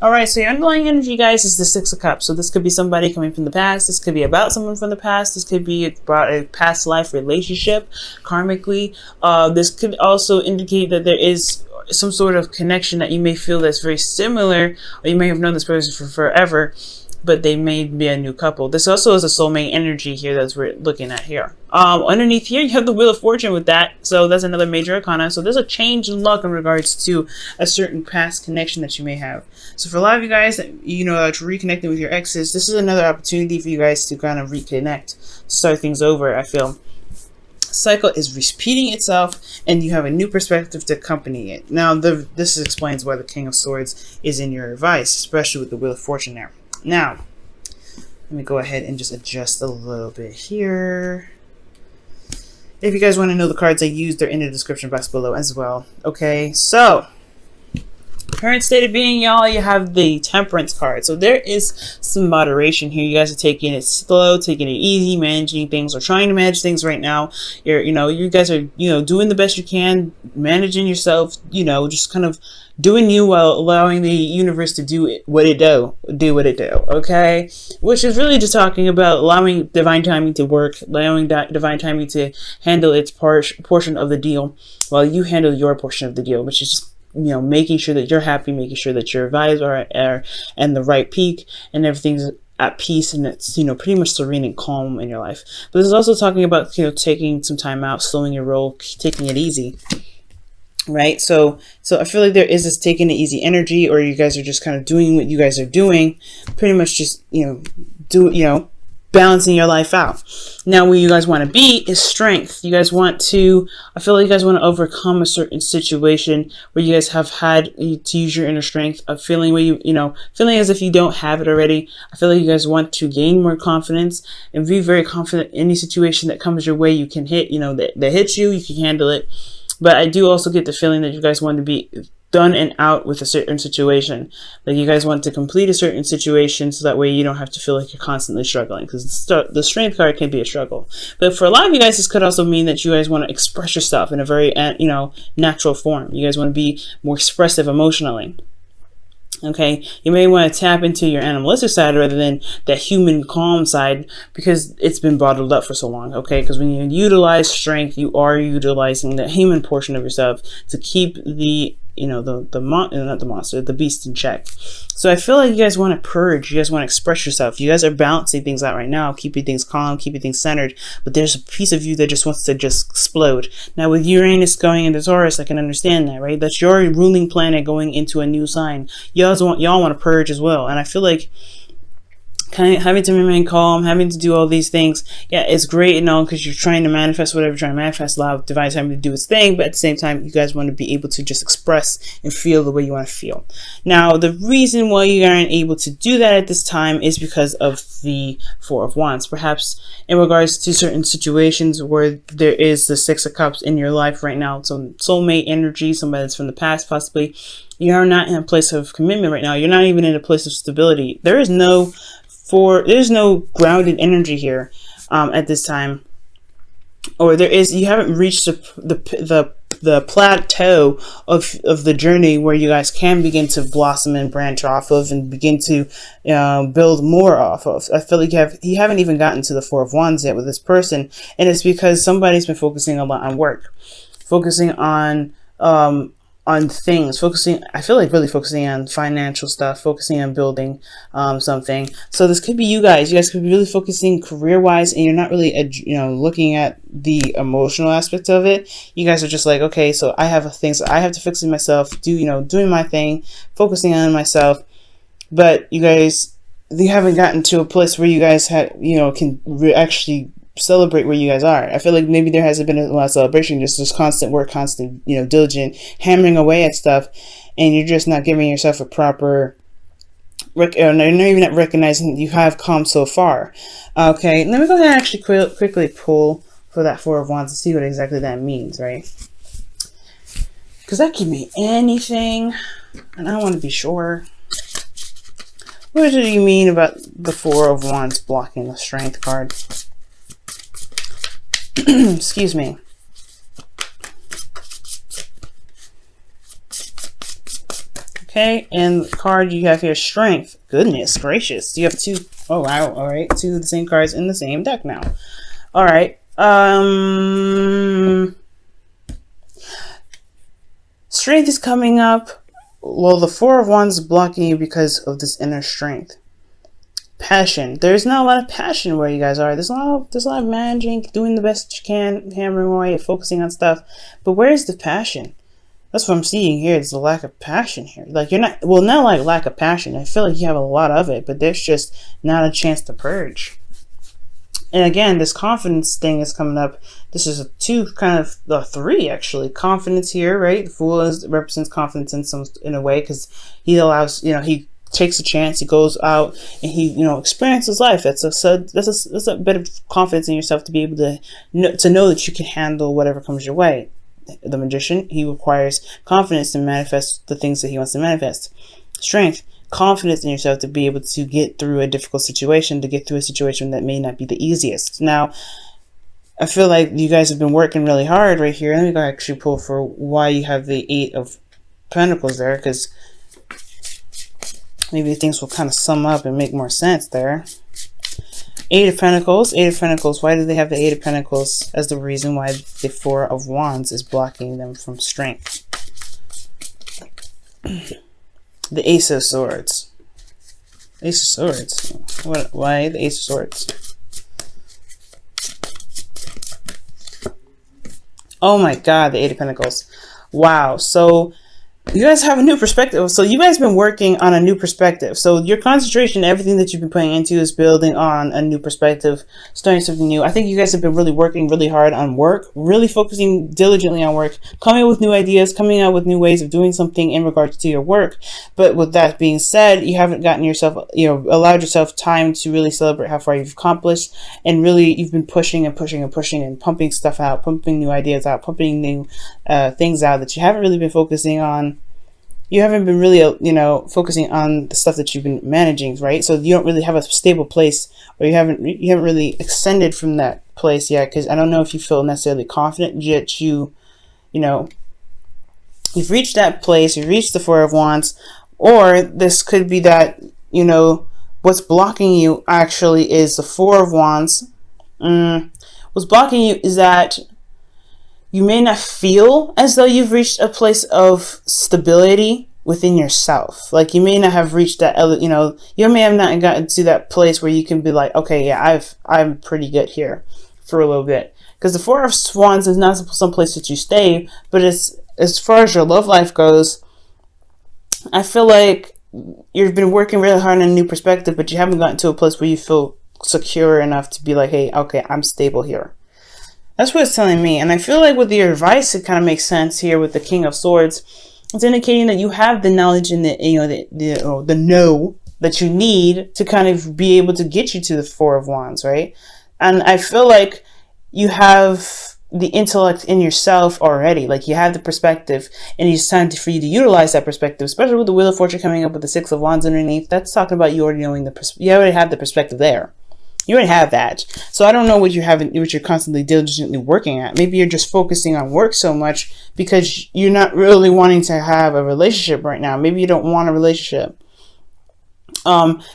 All right, so your underlying energy, guys, is the Six of Cups. So this could be somebody coming from the past. This could be about someone from the past. This could be about a past life relationship, karmically. This could also indicate that there is some sort of connection that you may feel that's very similar, or you may have known this person for forever, but they may be a new couple. This also is a soulmate energy here that we're looking at here. Underneath here, you have the Wheel of Fortune with that. So that's another major arcana. So there's a change in luck in regards to a certain past connection that you may have. So for a lot of you guys that, you know, to reconnecting with your exes, this is another opportunity for you guys to kind of reconnect, to start things over, I feel. Cycle is repeating itself, and you have a new perspective to accompany it. Now, this explains why the King of Swords is in your advice, especially with the Wheel of Fortune there. Now, let me go ahead and just adjust a little bit here. If you guys want to know the cards I used, they're in the description box below as well. Okay, so current state of being, y'all, you have the Temperance card. So there is some moderation here. You guys are taking it slow, taking it easy, managing things, or trying to manage things right now. You guys are, doing the best you can, managing yourself, just kind of doing you while allowing the universe to do what it do, okay? Which is really just talking about allowing divine timing to work, allowing that divine timing to handle its portion of the deal while you handle your portion of the deal, which is just making sure that you're happy, making sure that your vibes are and the right peak, and everything's at peace, and it's pretty much serene and calm in your life. But this is also talking about taking some time out, slowing your roll, taking it easy, right? So I feel like there is this taking it easy energy, or you guys are just kind of doing what you guys are doing, pretty much just balancing your life out. Now, where you guys want to be is strength. You guys want to, I feel like you guys want to overcome a certain situation where you guys have had to use your inner strength of feeling where feeling as if you don't have it already. I feel like you guys want to gain more confidence and be very confident in any situation that comes your way. You can hit, that hits you, you can handle it. But I do also get the feeling that you guys want to be done and out with a certain situation. Like you guys want to complete a certain situation so that way you don't have to feel like you're constantly struggling, because the strength card can be a struggle. But for a lot of you guys, this could also mean that you guys want to express yourself in a very natural form. You guys want to be more expressive emotionally. Okay, you may want to tap into your animalistic side rather than that human calm side, because it's been bottled up for so long. Okay, because when you utilize strength, you are utilizing the human portion of yourself to keep the the beast in check. So I feel like you guys want to purge, you guys want to express yourself, you guys are balancing things out right now, keeping things calm, keeping things centered, but there's a piece of you that just wants to just explode. Now with Uranus going into Taurus, I can understand that, right? That's your ruling planet going into a new sign. Y'all want to purge as well, and I feel like kind of having to remain calm, having to do all these things, yeah, it's great and all, because you're trying to manifest whatever you're trying to manifest, allow divine timing to do its thing, but at the same time, you guys want to be able to just express and feel the way you want to feel. Now, the reason why you aren't able to do that at this time is because of the Four of Wands. Perhaps in regards to certain situations where there is the Six of Cups in your life right now, some soulmate energy, somebody that's from the past possibly, you are not in a place of commitment right now. You're not even in a place of stability. There's no grounded energy here at this time, or you haven't reached the plateau of the journey where you guys can begin to blossom and branch off of and begin to build more off of. I feel like you haven't even gotten to the Four of Wands yet with this person, and it's because somebody's been focusing a lot on work, focusing on things, I feel like really focusing on financial stuff, focusing on building something. So this could be you guys could be really focusing career-wise, and you're not really looking at the emotional aspect of it. You guys are just like, okay, so I have things I have to fix in myself, doing my thing, focusing on myself. But you haven't gotten to a place where you guys can actually celebrate where you guys are. I feel like maybe there hasn't been a lot of celebration, just constant work, constant, diligent, hammering away at stuff, and you're just not giving yourself a proper, you're not even recognizing that you have come so far. Okay, let me go ahead and actually quickly pull for that Four of Wands to see what exactly that means, right? Because that could mean anything, and I want to be sure. What do you mean about the Four of Wands blocking the Strength card? Excuse me. Okay, and the card you have here, strength. Goodness gracious. You have two. Oh, wow. All right. Two of the same cards in the same deck now. All right. Strength is coming up. Well, the Four of Wands is blocking you because of this inner strength. Passion. There's not a lot of passion where you guys are. There's a lot of managing, doing the best you can, hammering away, focusing on stuff. But where's the passion? That's what I'm seeing here. It's the lack of passion here. Like, you're not, well, not like lack of passion. I feel like you have a lot of it, but there's just not a chance to purge. And again, this confidence thing is coming up. This is a two, kind of the three actually. Confidence here, right? The Fool represents confidence in a way, because he allows, you know, he takes a chance. He goes out and he, you know, experiences life. That's a bit of confidence in yourself to be able to know that you can handle whatever comes your way. The Magician, he requires confidence to manifest the things that he wants to manifest. Strength, confidence in yourself to be able to get through a difficult situation, to get through a situation that may not be the easiest. Now, I feel like you guys have been working really hard right here. Let me go actually pull for why you have the Eight of Pentacles there, because maybe things will kind of sum up and make more sense there. Eight of Pentacles. Eight of Pentacles. Why do they have the Eight of Pentacles as the reason why the Four of Wands is blocking them from strength? The Ace of Swords. Ace of Swords. Why the Ace of Swords? Oh my God, the Eight of Pentacles. Wow. So you guys have a new perspective. So you guys have been working on a new perspective. So your concentration, everything that you've been putting into is building on a new perspective, starting something new. I think you guys have been really working really hard on work, really focusing diligently on work, coming up with new ideas, coming out with new ways of doing something in regards to your work. But with that being said, you haven't gotten yourself, you know, allowed yourself time to really celebrate how far you've accomplished. And really, you've been pushing and pushing and pushing and pumping stuff out, pumping new ideas out, pumping new things out that you haven't really been focusing on. You haven't been really, you know, focusing on the stuff that you've been managing, right? So you don't really have a stable place, or you haven't really extended from that place yet. Because I don't know if you feel necessarily confident yet. You know, you've reached that place. You've reached the Four of Wands, or this could be that, you know, what's blocking you actually is the Four of Wands. What's blocking you is that you may not feel as though you've reached a place of stability within yourself. Like, you may not have reached that, you know, you may have not gotten to that place where you can be like, okay, yeah, I'm pretty good here for a little bit. Because the Four of Wands is not some place that you stay, but it's, as far as your love life goes, I feel like you've been working really hard on a new perspective, but you haven't gotten to a place where you feel secure enough to be like, hey, okay, I'm stable here. That's what it's telling me. And I feel like with your advice, it kind of makes sense here with the King of Swords. It's indicating that you have the knowledge and the, you know, the know that you need to kind of be able to get you to the Four of Wands, right? And I feel like you have the intellect in yourself already. Like, you have the perspective, and it's time for you to utilize that perspective, especially with the Wheel of Fortune coming up with the Six of Wands underneath. That's talking about you already knowing you already have the perspective there. You already have that. So I don't know what you're constantly diligently working at. Maybe you're just focusing on work so much because you're not really wanting to have a relationship right now. Maybe you don't want a relationship.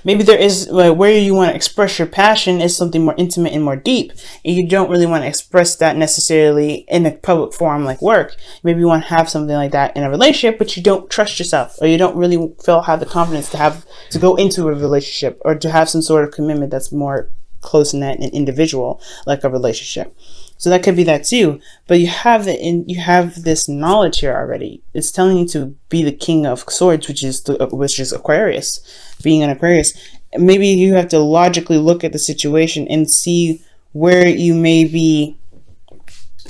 Maybe there is, like, where you want to express your passion is something more intimate and more deep, and you don't really want to express that necessarily in a public forum like work. Maybe you want to have something like that in a relationship, but you don't trust yourself, or you don't really have the confidence to go into a relationship, or to have some sort of commitment that's more close knit and individual, like a relationship. So that could be that too. But you have this knowledge here already. It's telling you to be the King of Swords, which is Aquarius. Being an Aquarius, maybe you have to logically look at the situation and see where you may be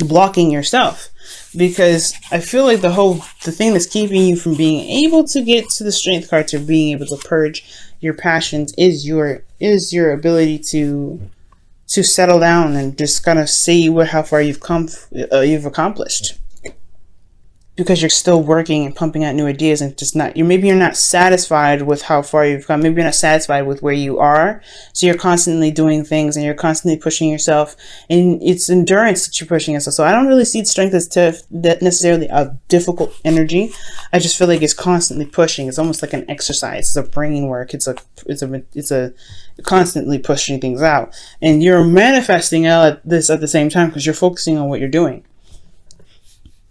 blocking yourself. Because I feel like the thing that's keeping you from being able to get to the Strength card, to being able to purge your passions, is your ability to settle down and just kind of see how far you've come, you've accomplished. because you're still working and pumping out new ideas, and just not, you're not satisfied with how far you've come. Maybe you're not satisfied with where you are. So you're constantly doing things and you're constantly pushing yourself, and it's endurance that you're pushing yourself. So I don't really see strength as that necessarily a difficult energy. I just feel like it's constantly pushing. It's almost like an exercise. It's a brain work. It's a constantly pushing things out, and you're manifesting this at the same time because you're focusing on what you're doing.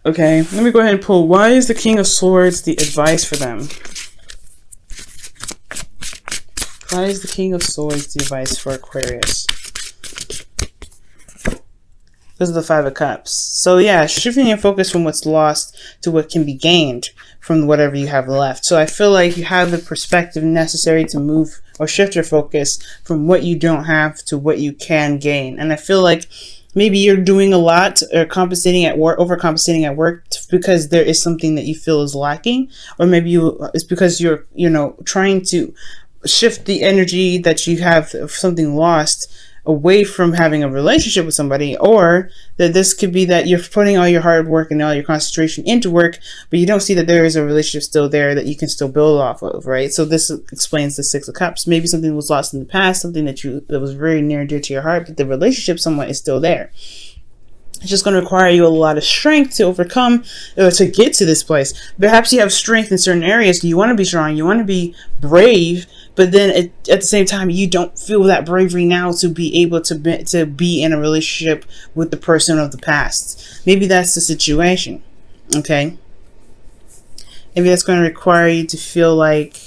Okay, let me go ahead and pull. Why is the King of Swords the advice for them? Why is the King of Swords the advice for Aquarius? Because of the Five of Cups. So yeah, shifting your focus from what's lost to what can be gained from whatever you have left. So I feel like you have the perspective necessary to move or shift your focus from what you don't have to what you can gain. And I feel like maybe you're doing a lot or compensating at work, overcompensating at work because there is something that you feel is lacking, or maybe it's because you're, trying to shift the energy that you have of something lost away from having a relationship with somebody, or that this could be that you're putting all your hard work and all your concentration into work, but you don't see that there is a relationship still there that you can still build off of, right? So this explains the Six of Cups. Maybe something was lost in the past, something that was very near and dear to your heart, but the relationship somewhat is still there. It's just going to require you a lot of strength to overcome, to get to this place. Perhaps you have strength in certain areas. You want to be strong, you want to be brave, but then at the same time, you don't feel that bravery now to be able to be in a relationship with the person of the past. Maybe that's the situation, okay? Maybe that's going to require you to feel like,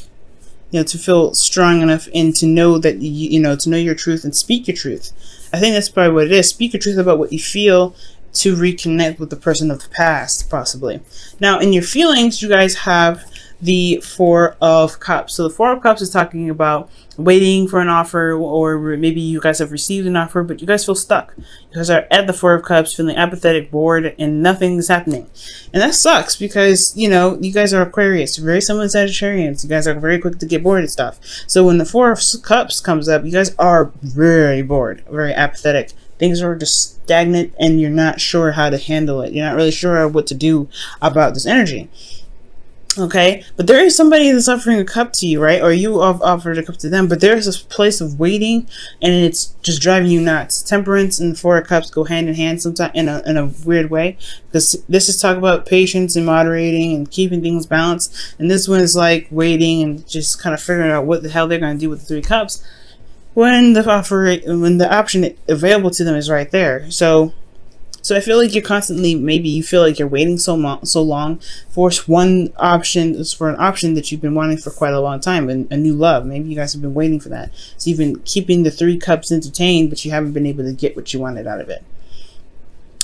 to feel strong enough and to know that, to know your truth and speak your truth. I think that's probably what it is. Speak your truth about what you feel to reconnect with the person of the past, possibly. Now, in your feelings, you guys have the Four of Cups. So the Four of Cups is talking about waiting for an offer, or maybe you guys have received an offer, but you guys feel stuck. You guys are at the Four of Cups, feeling apathetic, bored, and nothing's happening. And that sucks because, you guys are Aquarius, very similar to Sagittarians. You guys are very quick to get bored and stuff. So when the Four of Cups comes up, you guys are very bored, very apathetic. Things are just stagnant and you're not sure how to handle it. You're not really sure what to do about this energy. Okay, but there is somebody that's offering a cup to you, right? Or you have offered a cup to them, but there's this place of waiting and it's just driving you nuts. Temperance and Four of Cups go hand in hand sometimes in a weird way, because this is talk about patience and moderating and keeping things balanced, and this one is like waiting and just kind of figuring out what the hell they're going to do with the Three Cups when the option available to them is right there. So I feel like you're constantly, maybe you feel like you're waiting so long for an option that you've been wanting for quite a long time, and a new love. Maybe you guys have been waiting for that. So you've been keeping the Three Cups entertained, but you haven't been able to get what you wanted out of it.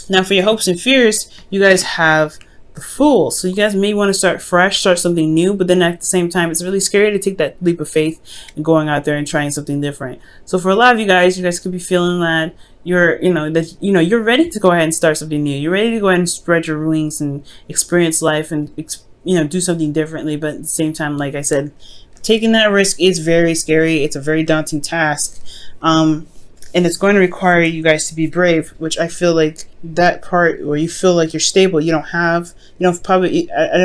Now for your hopes and fears, you guys have the Fool. So you guys may want to start fresh, start something new, but then at the same time, it's really scary to take that leap of faith and going out there and trying something different. So for a lot of you guys could be feeling that you're ready to go ahead and start something new. You're ready to go ahead and spread your wings and experience life and do something differently. But at the same time, like I said, taking that risk is very scary. It's a very daunting task. And it's going to require you guys to be brave, which I feel like that part where you feel like you're stable, I don't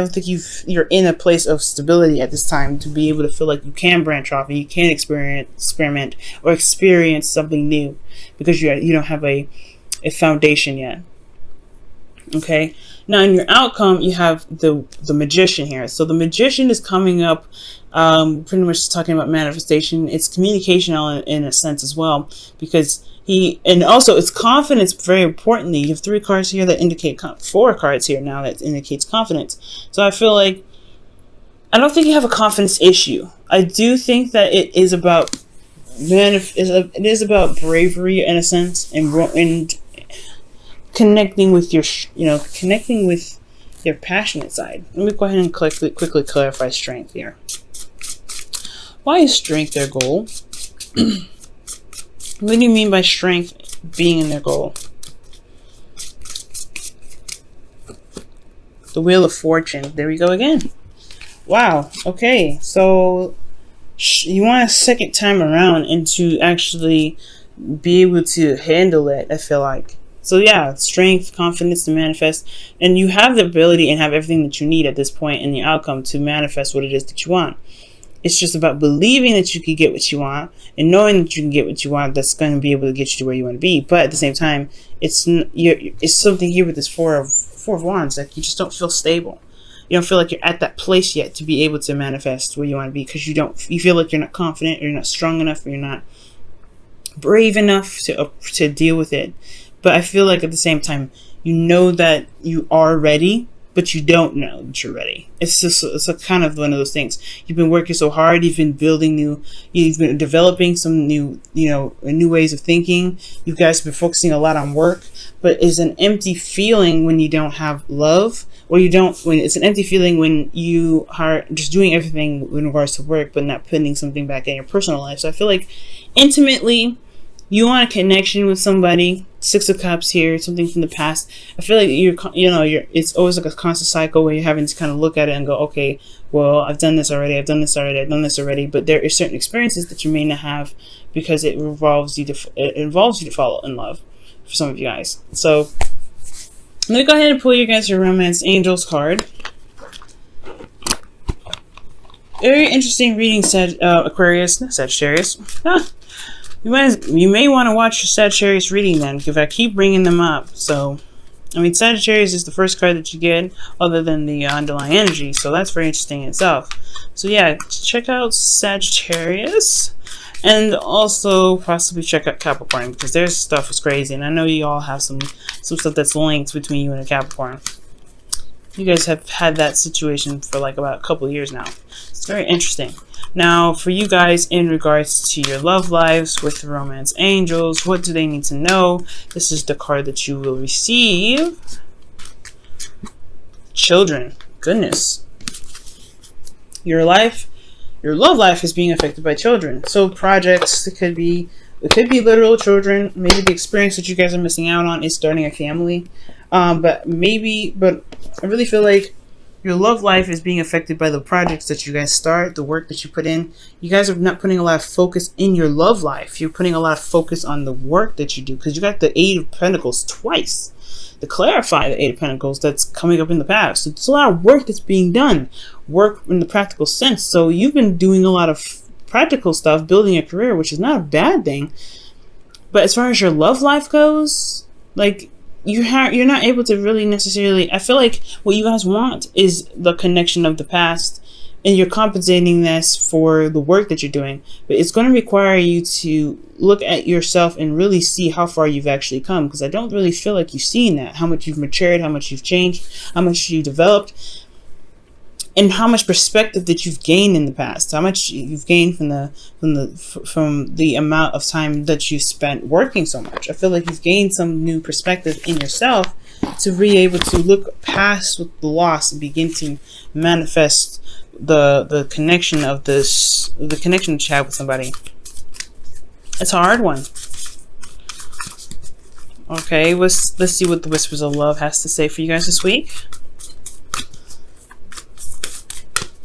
think you're in a place of stability at this time to be able to feel like you can branch off and you can experiment or experience something new, because you don't have a foundation yet. Okay, now in your outcome, you have the Magician here. So the Magician is coming up, pretty much talking about manifestation. It's communication in a sense as well, because and also it's confidence. Very importantly, you have 3 cards here that indicate 4 cards here now that indicates confidence. So I feel like I don't think you have a confidence issue. I do think that it is about bravery in a sense, and connecting with your passionate side. Let me go ahead and quickly clarify strength here. Why is strength their goal? What do you mean by strength being in their goal? The Wheel of Fortune. There we go again. Wow. Okay. So you want a second time around and to actually be able to handle it, I feel like. So yeah, strength, confidence to manifest, and you have the ability and have everything that you need at this point in the outcome to manifest what it is that you want. It's just about believing that you can get what you want and knowing that you can get what you want. That's going to be able to get you to where you want to be. But at the same time, it's something here with this four of wands. Like, you just don't feel stable. You don't feel like you're at that place yet to be able to manifest where you want to be, because you feel like you're not confident, or you're not strong enough, or you're not brave enough to deal with it. But I feel like at the same time, you know that you are ready, but you don't know that you're ready. It's a kind of one of those things. You've been working so hard. You've been you've been developing some new ways of thinking. You guys have been focusing a lot on work, but it's an empty feeling when you don't have love, or it's an empty feeling when you are just doing everything in regards to work, but not putting something back in your personal life. So I feel like intimately, you want a connection with somebody. Six of Cups here, something from the past. I feel like it's always like a constant cycle where you're having to kind of look at it and go, okay, well, I've done this already, I've done this already. But there are certain experiences that you may not have, because it involves you to fall in love for some of you guys. So I'm gonna go ahead and pull you guys your Romance Angels card. Very interesting reading, Aquarius, not Sagittarius. You may want to watch your Sagittarius reading then, because I keep bringing them up. So, I mean, Sagittarius is the first card that you get, other than the underlying energy. So that's very interesting in itself. So yeah, check out Sagittarius, and also possibly check out Capricorn, because their stuff is crazy, and I know you all have some stuff that's linked between you and a Capricorn. You guys have had that situation for like about a couple of years now. It's very interesting. Now, for you guys, in regards to your love lives with the Romance Angels, what do they need to know? This is the card that you will receive. Children. Goodness. Your love life is being affected by children. So projects, it could be literal children. Maybe the experience that you guys are missing out on is starting a family. But I really feel like your love life is being affected by the projects that you guys start, the work that you put in. You guys are not putting a lot of focus in your love life. You're putting a lot of focus on the work that you do, because you got the Eight of Pentacles twice to clarify the Eight of Pentacles that's coming up in the past. So it's a lot of work that's being done, work in the practical sense. So you've been doing a lot of practical stuff, building a career, which is not a bad thing. But as far as your love life goes, like, you're not able to really necessarily. I feel like what you guys want is the connection of the past, and you're compensating this for the work that you're doing. But it's going to require you to look at yourself and really see how far you've actually come, because I don't really feel like you've seen that. How much you've matured, how much you've changed, how much you developed, and how much perspective that you've gained in the past. How much you've gained from the amount of time that you spent working so much. I feel like you've gained some new perspective in yourself to be able to look past the loss and begin to manifest the connection of the connection that you have with somebody. It's a hard one. Okay, let's see what the Whispers of Love has to say for you guys this week.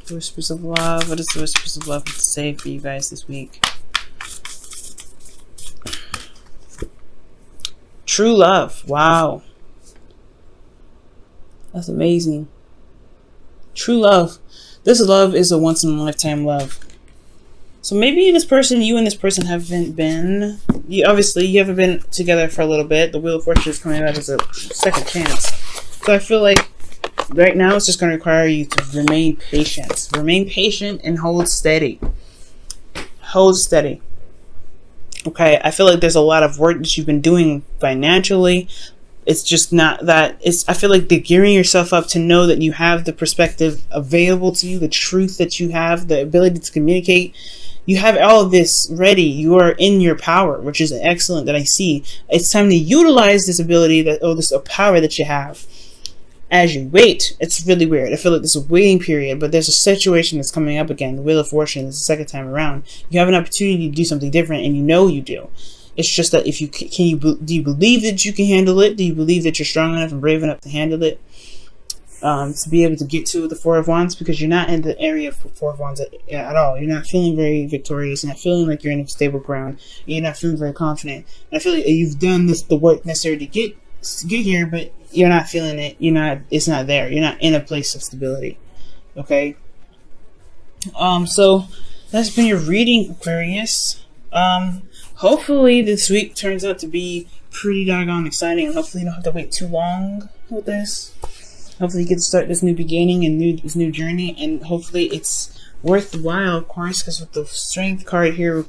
Whispers of Love. What does the Whispers of Love have to say for you guys this week? True love. Wow. That's amazing. True love. This love is a once in a lifetime love. So maybe you and this person haven't been, obviously you haven't been together for a little bit. The Wheel of Fortune is coming out as a second chance. So I feel like right now it's just going to require you to remain patient. Remain patient and hold steady. Hold steady. Okay, I feel like there's a lot of work that you've been doing financially. It's just not that. I feel like they're gearing yourself up to know that you have the perspective available to you, the truth that you have, the ability to communicate. You have all of this ready. You are in your power, which is excellent that I see. It's time to utilize this ability, this power that you have. As you wait, it's really weird. I feel like there's a waiting period, but there's a situation that's coming up again. The Wheel of Fortune is the second time around. You have an opportunity to do something different, and you know you do. It's just that if you do you believe that you can handle it? Do you believe that you're strong enough and brave enough to handle it? To be able to get to the Four of Wands, because you're not in the area for Four of Wands at all. You're not feeling very victorious. You're not feeling like you're in a stable ground. You're not feeling very confident. And I feel like you've done the work necessary to get get here, but you're not feeling it. It's not there. You're not in a place of stability. Okay. So that's been your reading, Aquarius. Hopefully this week turns out to be pretty doggone exciting, and hopefully you don't have to wait too long with this. Hopefully you get to start this new beginning and this new journey, and hopefully it's worthwhile, Aquarius, because with the Strength card here,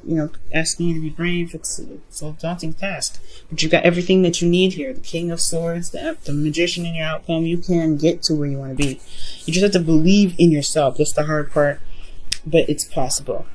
asking you to be brave, it's a daunting task. But you've got everything that you need here. The King of Swords, the Magician in your outcome. You can get to where you want to be. You just have to believe in yourself. That's the hard part, but it's possible.